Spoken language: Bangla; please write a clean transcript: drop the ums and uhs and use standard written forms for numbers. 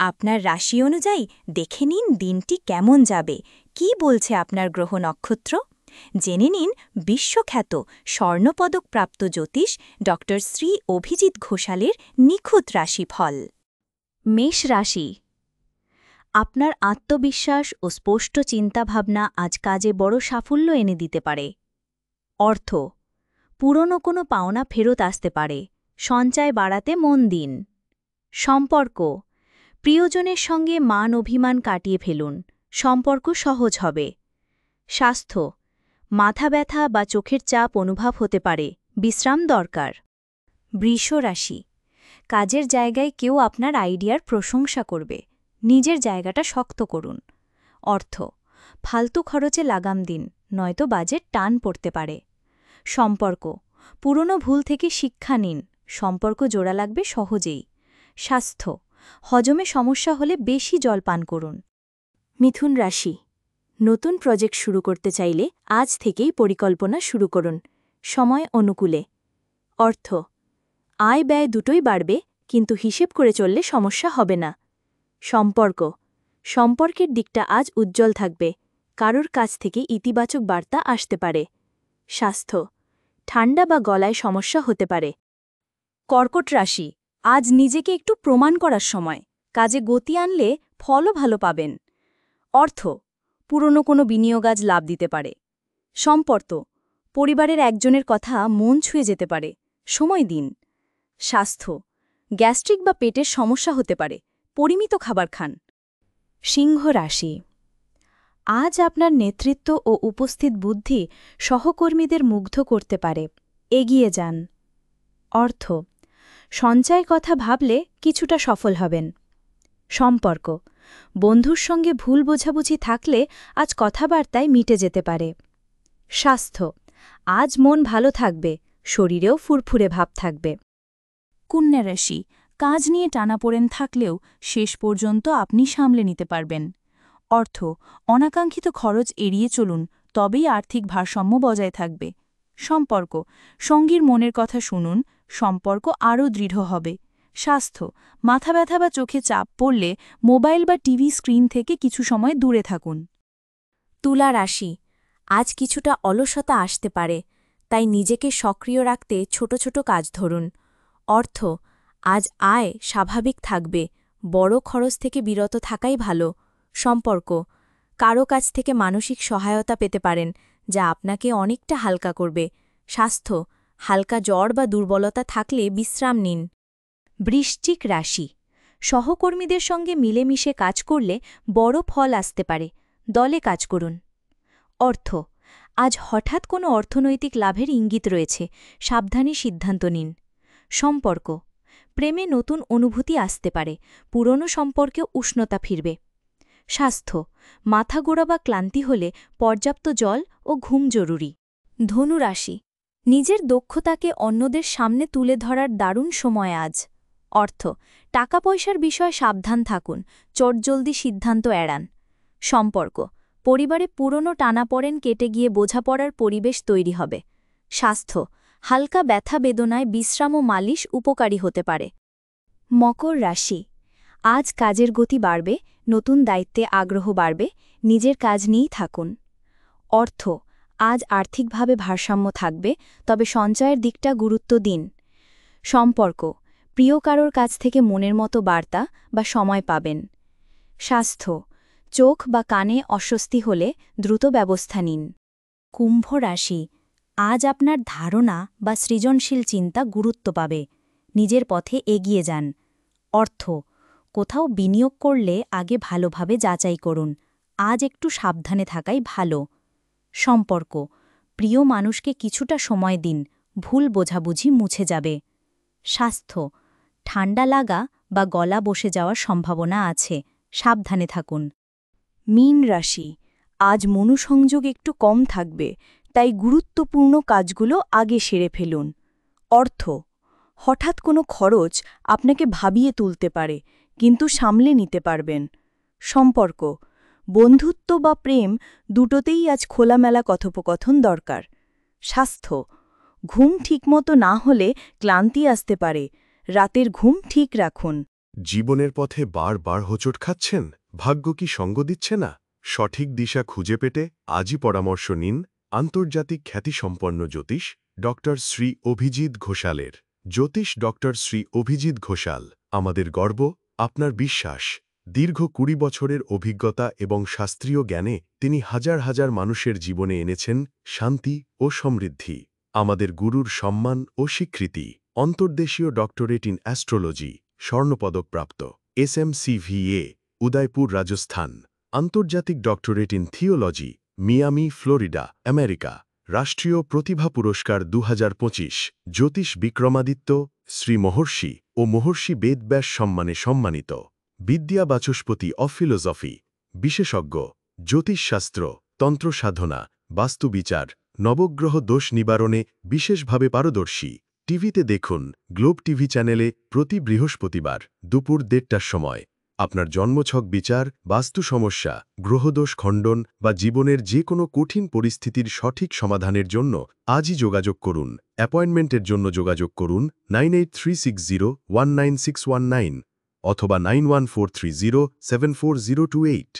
আপনার রাশি অনুযায়ী দেখে নিন দিনটি কেমন যাবে, কি বলছে আপনার গ্রহ নক্ষত্র। জেনে নিন বিশ্বখ্যাত স্বর্ণপদকপ্রাপ্ত জ্যোতিষ ড শ্রী অভিজিৎ ঘোষালের নিখুঁত রাশিফল। মেষ রাশি। আপনার আত্মবিশ্বাস ও স্পষ্ট চিন্তাভাবনা আজ কাজে বড় সাফল্য এনে দিতে পারে। অর্থ, পুরনো কোনো পাওনা ফেরত আসতে পারে, সঞ্চয় বাড়াতে মন দিন। সম্পর্ক, প্রিয়জনের সঙ্গে মান অভিমান কাটিয়ে ফেলুন, সম্পর্ক সহজ হবে। স্বাস্থ্য, মাথা ব্যথা বা চোখের চাপ অনুভব হতে পারে, বিশ্রাম দরকার। বৃষ রাশি। কাজের জায়গায় কেউ আপনার আইডিয়ার প্রশংসা করবে, নিজের জায়গাটা শক্ত করুন। অর্থ, ফালতু খরচে লাগাম দিন, নয়তো বাজেট টান পড়তে পারে। সম্পর্ক, পুরনো ভুল থেকে শিক্ষা নিন, সম্পর্ক জোড়া লাগবে সহজেই। স্বাস্থ্য, হজমে সমস্যা হলে বেশি জল পান করুন। মিথুন রাশি। নতুন প্রজেক্ট শুরু করতে চাইলে আজ থেকেই পরিকল্পনা শুরু করুন, সময় অনুকূলে। অর্থ, আয় ব্যয় দুটোই বাড়বে, কিন্তু হিসেব করে চললে সমস্যা হবে না। সম্পর্ক, সম্পর্কের দিকটা আজ উজ্জ্বল থাকবে, কারোর কাছ থেকে ইতিবাচক বার্তা আসতে পারে। স্বাস্থ্য, ঠান্ডা বা গলায় সমস্যা হতে পারে। কর্কট রাশি। আজ নিজেকে একটু প্রমাণ করার সময়, কাজে গতি আনলে ফলও ভালো পাবেন। অর্থ, পুরনো কোনো বিনিয়োগ আজ লাভ দিতে পারে। সম্পর্ক, পরিবারের একজনের কথা মন ছুঁয়ে যেতে পারে, সময় দিন। স্বাস্থ্য, গ্যাস্ট্রিক বা পেটের সমস্যা হতে পারে, পরিমিত খাবার খান। সিংহ রাশি। আজ আপনার নেতৃত্ব ও উপস্থিত বুদ্ধি সহকর্মীদের মুগ্ধ করতে পারে, এগিয়ে যান। অর্থ, সঞ্চয় কথা ভাবলে কিছুটা সফল হবেন। সম্পর্ক, বন্ধুর সঙ্গে ভুল বোঝাবুঝি থাকলে আজ কথাবার্তায় মিটে যেতে পারে। স্বাস্থ্য, আজ মন ভালো থাকবে, শরীরেও ফুরফুরে ভাব থাকবে। কন্যা রাশি। কাজ নিয়ে টানাপোড়েন থাকলেও শেষ পর্যন্ত আপনি সামলে নিতে পারবেন। অর্থ, অনাকাঙ্ক্ষিত খরচ এড়িয়ে চলুন, তবেই আর্থিক ভারসাম্য বজায় থাকবে। সম্পর্ক, সঙ্গীর মনের কথা শুনুন, সম্পর্ক আরও দৃঢ় হবে। স্বাস্থ্য, মাথা ব্যথা বা চোখে চাপ পড়লে মোবাইল বা টিভি স্ক্রিন থেকে কিছু সময় দূরে থাকুন। তুলা রাশি। আজ কিছুটা অলসতা আসতে পারে, তাই নিজেকে সক্রিয় রাখতে ছোট ছোট কাজ ধরুন। অর্থ, আজ আয় স্বাভাবিক থাকবে, বড় খরচ থেকে বিরত থাকাই ভালো। সম্পর্ক, কারো কাছ থেকে মানসিক সহায়তা পেতে পারেন, যা আপনাকে অনেকটা হালকা করবে। স্বাস্থ্য, হালকা জ্বর বা দুর্বলতা থাকলে বিশ্রাম নিন। বৃশ্চিক রাশি। সহকর্মীদের সঙ্গে মিলেমিশে কাজ করলে বড় ফল আসতে পারে, দলে কাজ করুন। অর্থ, আজ হঠাৎ কোনো অর্থনৈতিক লাভের ইঙ্গিত রয়েছে, সাবধানে সিদ্ধান্ত নিন। সম্পর্ক, প্রেমে নতুন অনুভূতি আসতে পারে, পুরনো সম্পর্কে উষ্ণতা ফিরবে। স্বাস্থ্য, মাথা গোড়া বা ক্লান্তি হলে পর্যাপ্ত জল ও ঘুম জরুরি। ধনু রাশি। নিজের দক্ষতাকে অন্যদের সামনে তুলে ধরার দারুণ সময় আজ। অর্থ, টাকা পয়সার বিষয়ে সাবধান থাকুন, চটজলদি সিদ্ধান্ত এড়ান। সম্পর্ক, পরিবারে পুরনো টানাপোড়েন কেটে গিয়ে বোঝাপড়ার পরিবেশ তৈরি হবে। স্বাস্থ্য, হালকা ব্যথা বেদনায় বিশ্রাম ও মালিশ উপকারী হতে পারে। মকর রাশি। আজ কাজের গতি বাড়বে, নতুন দায়িত্বে আগ্রহ বাড়বে, নিজের কাজ নিয়েই থাকুন। অর্থ, আজ আর্থিকভাবে ভারসাম্য থাকবে, তবে সঞ্চয়ের দিকটা গুরুত্ব দিন। সম্পর্ক, প্রিয় কারোর কাছ থেকে মনের মতো বার্তা বা সময় পাবেন। স্বাস্থ্য, চোখ বা কানে অস্বস্তি হলে দ্রুত ব্যবস্থা নিন। কুম্ভ রাশি। আজ আপনার ধারণা বা সৃজনশীল চিন্তা গুরুত্ব পাবে, নিজের পথে এগিয়ে যান। অর্থ, কোথাও বিনিয়োগ করলে আগে ভালোভাবে যাচাই করুন, আজ একটু সাবধানে থাকাই ভালো। সম্পর্ক, প্রিয় মানুষকে কিছুটা সময় দিন, ভুল বোঝাবুঝি মুছে যাবে। স্বাস্থ্য, ঠান্ডা লাগা বা গলা বসে যাওয়ার সম্ভাবনা আছে, সাবধানে থাকুন। মীন রাশি। আজ মনোসংযোগ একটু কম থাকবে, তাই গুরুত্বপূর্ণ কাজগুলো আগে সেরে ফেলুন। অর্থ, হঠাৎ কোনো খরচ আপনাকে ভাবিয়ে তুলতে পারে, কিন্তু সামলে নিতে পারবেন। সম্পর্ক, বন্ধুত্ব বা প্রেম দুটোতেই আজ খোলামেলা কথোপকথন দরকার। স্বাস্থ্য, ঘুম ঠিকমতো না হলে ক্লান্তি আসতে পারে, রাতের ঘুম ঠিক রাখুন। জীবনের পথে বারবার হোঁচট খাচ্ছেন, ভাগ্য কি সঙ্গ দিচ্ছে না? সঠিক দিশা খুঁজে পেতে আজই পরামর্শ নিন আন্তর্জাতিক খ্যাতিসম্পন্ন জ্যোতিষ ডক্টর শ্রী অভিজিৎ ঘোষালের। জ্যোতিষ ডক্টর শ্রী অভিজিৎ ঘোষাল আমাদের গর্ব, আপনার বিশ্বাস। দীর্ঘ ২০ বছরের অভিজ্ঞতা এবং শাস্ত্রীয় জ্ঞানে তিনি হাজার হাজার মানুষের জীবনে এনেছেন শান্তি ও সমৃদ্ধি। আমাদের গুরুর সম্মান ও স্বীকৃতি। অন্তর্দেশীয় ডক্টরেট ইন অ্যাস্ট্রোলজি, স্বর্ণপদকপ্রাপ্ত, SMCVA, উদয়পুর, রাজস্থান। আন্তর্জাতিক doctorate in theology, Miami, Florida, America. রাষ্ট্রীয় প্রতিভা পুরস্কার ২০২৫, জ্যোতিষ বিক্রমাদিত্য, শ্রী মহর্ষি ও মহর্ষি বেদব্যাস সম্মানে সম্মানিত। বিদ্যা বাচস্পতি অফ ফিলোসফি, বিশেষজ্ঞ, জ্যোতিষশাস্ত্র, তন্ত্রসাধনা, বাস্তুবিচার, নবগ্রহ দোষ নিবারণে বিশেষভাবে পারদর্শী। টিভিতে দেখুন গ্লোব টিভি চ্যানেলে প্রতি বৃহস্পতিবার দুপুর ১:৩০টার সময়। আপনার জন্মছক বিচার, বাস্তু সমস্যা, গ্রহদোষ খণ্ডন বা জীবনের যে কোনো কঠিন পরিস্থিতির সঠিক সমাধানের জন্য আজই যোগাযোগ করুন। অ্যাপয়েন্টমেন্টের জন্য যোগাযোগ করুন 9836019619 অথবা 9143074028।